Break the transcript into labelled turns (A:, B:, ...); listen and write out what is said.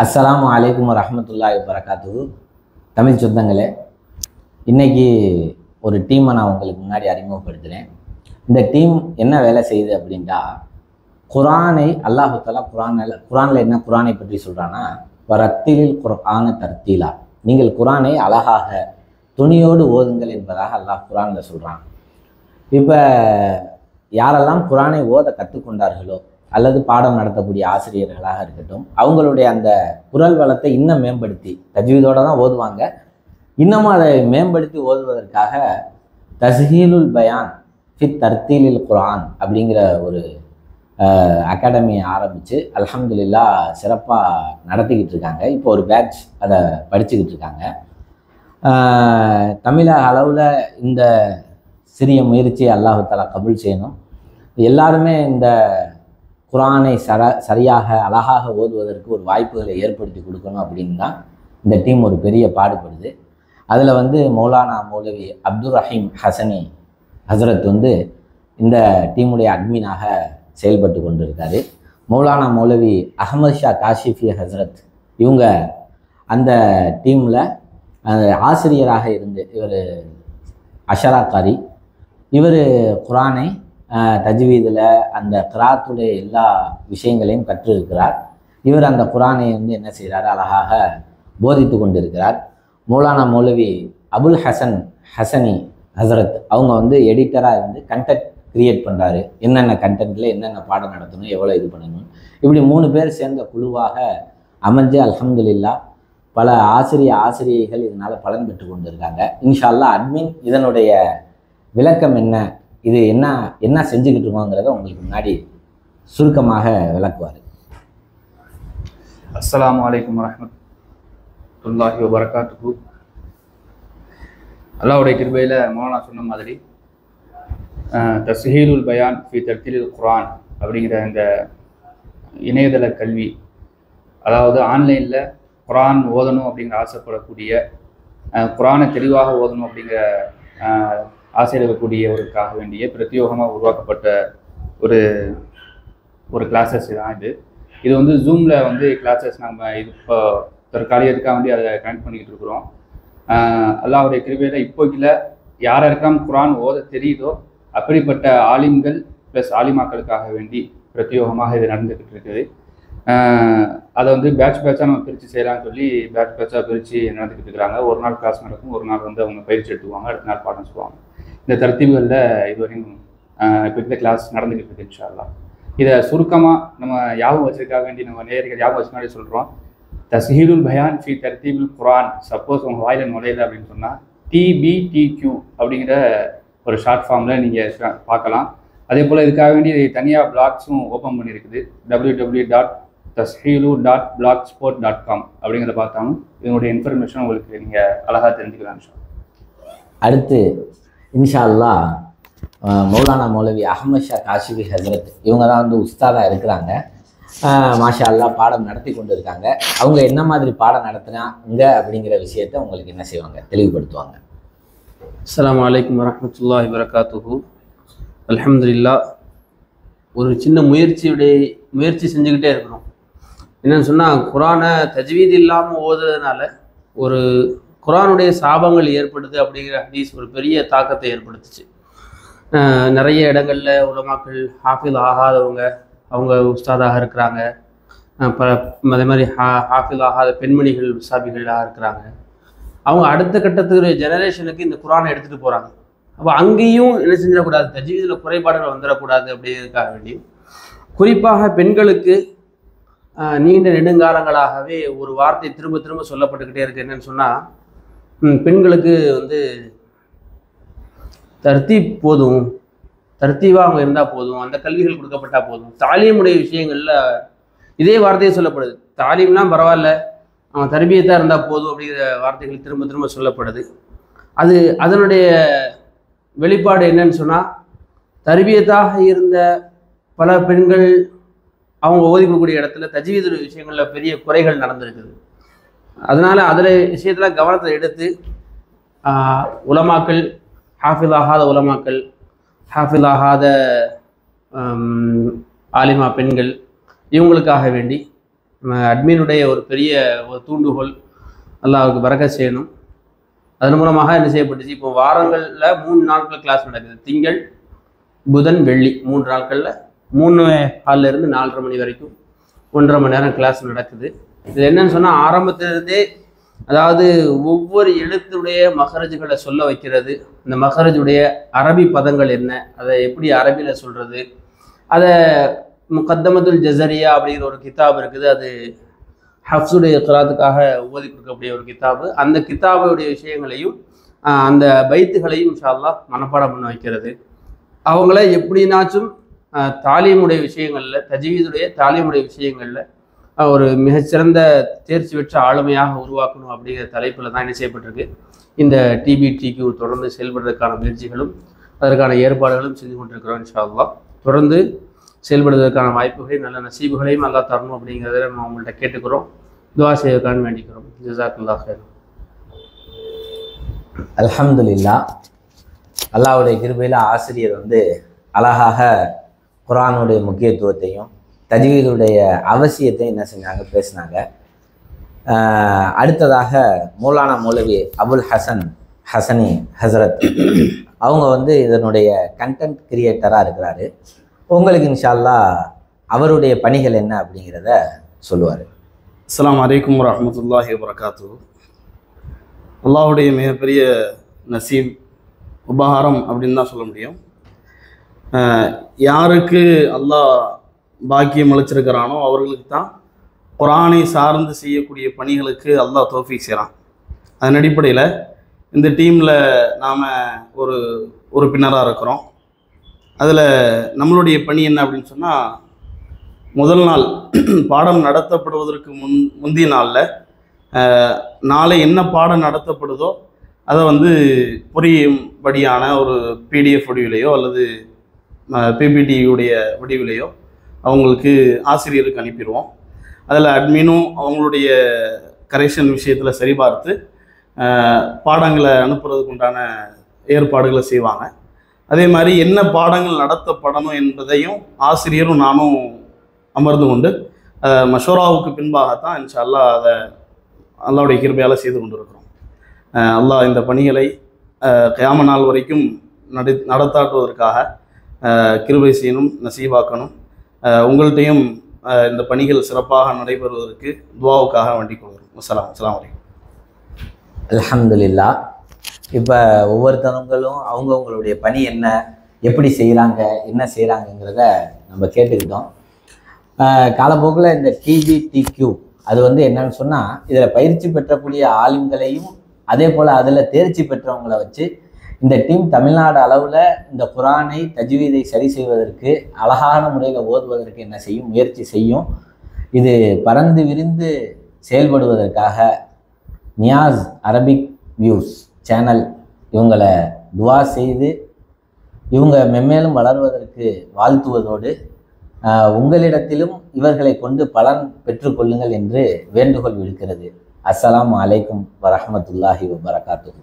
A: அஸ்ஸலாமு அலைக்கும் வரஹ்மத்துல்லாஹி வபரகாத்துஹு. தமிழ் சொந்தங்களே, இன்றைக்கி ஒரு டீமை நான் உங்களுக்கு முன்னாடி அறிமுகப்படுத்துகிறேன். இந்த டீம் என்ன வேலை செய்யுது அப்படின்ட்டா, குரானை அல்லாஹு தஆலா குரானில் என்ன குரானை பற்றி சொல்கிறான்னா, வரத்திலில் குர்ஆன தர்த்தீலா, நீங்கள் குரானை அழகாக துணியோடு ஓதுங்கள் என்பதாக அல்லாஹ் குரானில் சொல்கிறான். இப்போ யாரெல்லாம் குரானை ஓத கற்றுக்கொண்டார்களோ அல்லது பாடம் நடத்தக்கூடிய ஆசிரியர்களாக இருக்கட்டும், அவங்களுடைய அந்த குரல் வளத்தை இன்னும் மேம்படுத்தி, தஜ்வீதோடு தான் ஓதுவாங்க, இன்னமும் அதை மேம்படுத்தி ஓதுவதற்காக தஸ்ஹீலுல் பயான் ஃபித் தர்த்தீலில் குர்ஆன் அப்படிங்கிற ஒரு அகாடமியை ஆரம்பித்து அல்ஹம்துலில்லாஹ் சிறப்பாக நடத்திக்கிட்டு இருக்காங்க. இப்போ ஒரு பேட்ச் அதை படிச்சுக்கிட்டு இருக்காங்க. தமிழக அளவில் இந்த சிறிய முயற்சியை அல்லாஹு தஆலா கபூல் செய்யணும். எல்லாருமே இந்த குரானை சரியாக அழகாக ஓதுவதற்கு ஒரு வாய்ப்புகளை ஏற்படுத்தி கொடுக்கணும் அப்படின்னு தான் இந்த டீம் ஒரு பெரிய பாடுபடுது. அதில் மௌலானா மௌலவி அப்துல் ரஹீம் ஹசனி ஹசரத் இந்த டீமுடைய அட்மினாக செயல்பட்டு கொண்டு இருக்காரு. மௌலானா மௌலவி அஹமது ஷா காஷிஃபி ஹசரத் இவங்க அந்த டீமில் ஆசிரியராக இருந்து இவர் அஷராக்காரி. இவர் குரானை தஜ்வீதில் அந்த கிராத்துடைய எல்லா விஷயங்களையும் கற்றிருக்கிறார். இவர் அந்த குரானை என்ன செய்கிறார், அழகாக போதித்து கொண்டிருக்கிறார். மௌலானா மௌலவி அபுல் ஹசன் ஹசனி ஹசரத் அவங்க எடிட்டராக இருந்து கண்டென்ட் கிரியேட் பண்ணுறாரு. என்னென்ன கண்டென்ட்டில் என்னென்ன பாடம் நடத்தணும், எவ்வளோ இது பண்ணணும், இப்படி 3 பேர் சேர்ந்த குழுவாக அமைஞ்சு அல்ஹம்துலில்லாஹ் பல ஆசிரியைகள் இதனால் பலன் பெற்று கொண்டு இருக்காங்க. இன்ஷா அல்லாஹ் அட்மின் இதனுடைய விளக்கம் என்ன, இது என்ன செஞ்சுக்கிட்டு இருக்கோங்கிறத உங்களுக்கு முன்னாடி சுருக்கமாக விளக்குவார்.
B: அஸ்ஸலாமு அலைக்கும் வரஹ்மத்துல்லாஹி வபரகாத்துஹு. அல்லாஹ்வுடைய கிருபையில் மௌலானா சொன்ன மாதிரி தஸ்ஹீலுல் பயான் ஃபி தர்த்தீலில் குர்ஆன் அப்படிங்கிற இந்த இணையதள கல்வி, அதாவது ஆன்லைனில் குர்ஆன் ஓதணும் அப்படிங்கிற ஆசைப்படக்கூடிய, குர்ஆனை தெளிவாக ஓதணும் அப்படிங்கிற ஆசை இருக்கக்கூடியவருக்காக வேண்டிய பிரத்யோகமாக உருவாக்கப்பட்ட ஒரு கிளாஸஸ் தான் இது ஜூமில் கிளாஸஸ் நம்ம இப்போ தற்காலிகத்துக்காக வேண்டி அதை கனெக்ட் பண்ணிக்கிட்டு இருக்கிறோம். அல்லாஹ்வுடைய கிருபையில் இப்போக்கில் யாருக்கெல்லாம் குர்ஆன் ஓத தெரியுதோ அப்படிப்பட்ட ஆலிம்கள் ப்ளஸ் ஆலிமாக்களுக்காக வேண்டி பிரத்யோகமாக இது நடந்துக்கிட்டு இருக்குது. அதை பேட்சாக நம்ம பிரித்து செய்யலாம்னு சொல்லி பேட்சாக பிரித்து நடந்துக்கிட்டு இருக்கிறாங்க. ஒரு நாள் கிளாஸ் நடக்கும், ஒரு நாள் அவங்க பயிற்சி எடுத்துக்குவாங்க, அடுத்த நாள் பாடம் சொல்லுவாங்க. இந்த தர்த்தீபுகளில் இதுவரையும் இப்போ இந்த கிளாஸ் நடந்துக்கிட்டு இருக்கு. இன்ஷா அல்லாஹ் இதை சுருக்கமாக நம்ம ஞாபகம் வச்சுருக்காக வேண்டி நம்ம நேரடியாக ஞாபகம் வச்சு மாதிரி சொல்கிறோம். தஸ்ஹீலுல் பயான் ஃபி தர்த்தீபுல் குர்ஆன். சப்போஸ் உங்கள் வாயில் நுழையில அப்படின்னு சொன்னால் TBTQ அப்படிங்கிற ஒரு ஷார்ட் ஃபார்மில் நீங்கள் பார்க்கலாம். அதே போல் இதுக்காக வேண்டி தனியாக பிளாக்ஸும் ஓப்பன் பண்ணியிருக்குது. www.tasheelu.blogspot.com அப்படிங்கிறத பார்த்தாலும் இதனுடைய இன்ஃபர்மேஷன் உங்களுக்கு நீங்கள் அழகாக தெரிஞ்சுக்கலாம்.
A: அடுத்து இன்ஷா அல்லாஹ் மௌலானா மௌலவி அஹமது ஷா காஷிஃபி ஹசரத் இவங்க தான் உஸ்தாதாக இருக்கிறாங்க. மாஷா அல்லாஹ் பாடம் நடத்தி கொண்டு இருக்காங்க. அவங்க என்ன மாதிரி பாடம் நடத்துனாங்க அப்படிங்கிற விஷயத்தை உங்களுக்கு என்ன செய்வாங்க, தெளிவுபடுத்துவாங்க.
C: அஸ்ஸலாமு அலைக்கும் வரஹ்மத்துல்லாஹி வபரகாத்துஹு. அல்ஹம்துலில்லாஹ் ஒரு சின்ன முயற்சி செஞ்சுக்கிட்டே இருக்கிறோம். என்னென்னு சொன்னால், குரானை தஜ்வீத் இல்லாமல் ஓதுறதுனால ஒரு குரானுடைய சாபங்கள் ஏற்படுது அப்படிங்கிற ஹதீஸ் ஒரு பெரிய தாக்கத்தை ஏற்படுத்துச்சு. நிறைய இடங்களில் உலமாக்கள் ஹாஃபில் ஆகாதவங்க அவங்க உஸ்தாதாக இருக்கிறாங்க. அதே மாதிரி ஹாஃபில் ஆகாத பெண்மணிகள் உஸ்தாபிகளாக இருக்கிறாங்க. அவங்க அடுத்த கட்டத்துக்கு ஜெனரேஷனுக்கு இந்த குரானை எடுத்துகிட்டு போகிறாங்க. அப்போ அங்கேயும் என்ன செஞ்சிடக்கூடாது, தஜ்வீதில் குறைபாடுகள் வந்துடக்கூடாது அப்படிங்கிறதுக்காக வேண்டி குறிப்பாக பெண்களுக்கு நீண்ட நெடுங்காலங்களாகவே ஒரு வார்த்தை திரும்ப திரும்ப சொல்லப்பட்டுக்கிட்டே இருக்குது. என்னென்னு சொன்னால், பெண்களுக்கு தர்த்தீவாக அவங்க இருந்தால் போதும், அந்த கல்விகள் கொடுக்கப்பட்டால் போதும். தாலீமுடைய விஷயங்களில் இதே வார்த்தையே சொல்லப்படுது. தாலீம்லாம் பரவாயில்ல, அவன் தர்பியத்தாக இருந்தால் போதும் அப்படிங்கிற வார்த்தைகள் திரும்ப திரும்ப சொல்லப்படுது. அதனுடைய வெளிப்பாடு என்னன்னு சொன்னால், தர்பியத்தாக இருந்த பல பெண்கள் அவங்க ஓதிக்கக்கூடிய இடத்துல தஜ்வீது விஷயங்களில் பெரிய குறைகள் நடந்திருக்குது. அதனால் விஷயத்தில் கவனத்தை எடுத்து உலமாக்கள், ஹாஃபில் ஆகாத உலமாக்கள், ஹாஃபில் ஆகாத ஆலிமா பெண்கள், இவங்களுக்காக வேண்டி அட்மினுடைய ஒரு பெரிய ஒரு தூண்டுகோல், அல்லாஹ்வுக்கு பரக்கத் செய்யணும். அதன் மூலமாக என்ன செய்யப்பட்டுச்சு, இப்போ வாரங்களில் 3 நாட்கள் கிளாஸ் நடக்குது. திங்கள், புதன், வெள்ளி 3 நாட்களில் 3:15 இருந்து 4:30 மணி வரைக்கும் 1.5 மணி நேரம் கிளாஸ் நடக்குது. இது என்னன்னு சொன்னால், ஆரம்பத்திலிருந்தே அதாவது ஒவ்வொரு எழுத்துடைய மகரஜுகளை சொல்ல வைக்கிறது, இந்த மகரஜுடைய அரபி பதங்கள் என்ன, அதை எப்படி அரபியில் சொல்கிறது, அதை முகத்தமத்துல் ஜஸரியா அப்படிங்கிற ஒரு கிதாப் இருக்குது, அது ஹஃப்ஸுடைய கிராத்துக்காக ஓதி கொடுக்கக்கூடிய ஒரு கிதாபு. அந்த கிதாபுடைய விஷயங்களையும் அந்த பைத்துகளையும் இன்ஷா அல்லாஹ் மனப்பாடம் பண்ண வைக்கிறது. அவங்கள எப்படினாச்சும் தாலீமுடைய விஷயங்களில், தஜ்வீதுடைய தாலீமுடைய விஷயங்களில் ஒரு மிகச்சிறந்த தேர்ச்சி பெற்ற ஆளுமையாக உருவாக்கணும் அப்படிங்கிற தலைப்பில் தான் என்ன செய்யப்பட்டிருக்கு. இந்த டிபிடிக்கு தொடர்ந்து செயல்படுவதற்கான முயற்சிகளும் அதற்கான ஏற்பாடுகளும் செஞ்சு கொண்டிருக்கிறோம். இன்ஷா அல்லாஹ் தொடர்ந்து செயல்படுவதற்கான வாய்ப்புகளையும் நல்ல நசீபுகளையும் அல்லாஹ் தரணும் அப்படிங்கிறத நம்ம அவங்கள்ட்ட கேட்டுக்கிறோம், துஆ செய்வதற்கான வேண்டிக்கிறோம். ஜஸாக்கல்லாஹ் ஹைர்.
A: அல்ஹம்துலில்லாஹ். அல்லாஹ்வுடைய கிருபையில் ஆசிரியர் அழகாக குர்ஆனுடைய முக்கியத்துவத்தையும் தஜ்வீதுடைய அவசியத்தையும் என்ன செஞ்சாங்க, பேசினாங்க. அடுத்ததாக மௌலானா மௌலவி அபுல் ஹசனி ஹசரத் அவங்க இதனுடைய கண்டென்ட் கிரியேட்டராக இருக்கிறாரு. உங்களுக்கு இன்ஷா அல்லாஹ் அவருடைய பணிகள் என்ன அப்படிங்கிறத சொல்லுவார்.
D: அஸ்ஸலாமு அலைக்கும் வரஹ்மத்துல்லாஹி வபரகாத்துஹு. அல்லாஹ்வுடைய மிகப்பெரிய நசீப், உபகாரம் அப்படின்னு தான் சொல்ல முடியும். யாருக்கு அல்லாஹ் பாக்கியம் அளிச்சிருக்கிறானோ அவர்களுக்கு தான் குர்ஆனை சார்ந்து செய்யக்கூடிய பணிகளுக்கு அல்லாஹ் தௌஃபீக் செய்கிறான். அதன் அடிப்படையில் இந்த டீமில் நாம் ஒரு உறுப்பினராக இருக்கிறோம். அதில் நம்மளுடைய பணி என்ன அப்படின்னு சொன்னால், முதல் நாள் பாடம் நடத்தப்படுவதற்கு முந்தைய நாளில் நாளை என்ன பாடம் நடத்தப்படுதோ அதை புரியும்படியான ஒரு பிடிஎஃப் வடிவிலையோ அல்லது பிபிடியுடைய வடிவிலையோ அவங்களுக்கு ஆசிரியருக்கு அனுப்பிடுவோம். அதில் அட்மினும் அவங்களுடைய கரெக்ஷன் விஷயத்தில் சரிபார்த்து பாடங்களை அனுப்புறதுக்கு உண்டான ஏற்பாடுகளை செய்வாங்க. அதே மாதிரி என்ன பாடங்கள் நடத்தப்படணும் என்பதையும் ஆசிரியரும் நானும் அமர்ந்து கொண்டு மஷோராவுக்கு பின்பாகத்தான் இன்ஷா அல்லாஹ் அதை அல்லாஹ்வுடைய கிருபையால் செய்து கொண்டிருக்கிறோம். அல்லாஹ் இந்த பணிகளை கியாம நாள் வரைக்கும் நடத்தாட்டுவதற்காக கிருபை செய்யணும், நசீவாக்கணும். உங்கள்கிட்டையும் இந்த பணிகள் சிறப்பாக நடைபெறுவதற்கு துஆவுக்காக வேண்டிக் கொள்கிறோம். அஸ்ஸலாமு அலைக்கும்.
A: அல்ஹம்துலில்லாஹ். இப்போ ஒவ்வொருத்தவங்களும் அவங்கவுங்களுடைய பணி என்ன, எப்படி செய்கிறாங்க, என்ன செய்கிறாங்கங்கிறத நம்ம கேட்டுக்கிட்டோம். காலப்போக்கில் இந்த டிபிடிக்யூ அது என்னன்னு சொன்னால், இதில் பயிற்சி பெற்றக்கூடிய ஆளுங்களையும் அதே போல் அதில் தேர்ச்சி பெற்றவங்களை வச்சு இந்த டீம் தமிழ்நாடு அளவில் இந்த குர்ஆனை தஜ்வீதை சரி செய்வதற்கு, அழகான முறையில் ஓதுவதற்கு என்ன செய்யும், முயற்சி செய்யும். இது பறந்து விரிந்து செயல்படுவதற்காக நியாஸ் அரபிக் வியூஸ் சேனல் இவங்களை துஆ செய்து இவங்க மென்மேலும் வளர்வதற்கு வாழ்த்துவதோடு உங்களிடத்திலும் இவர்களை கொண்டு பலன் பெற்றுக்கொள்ளுங்கள் என்று வேண்டுகோள் விடுக்கிறது. அஸ்ஸலாமு அலைக்கும் வரஹ்மத்துல்லாஹி வபரகாத்துஹு.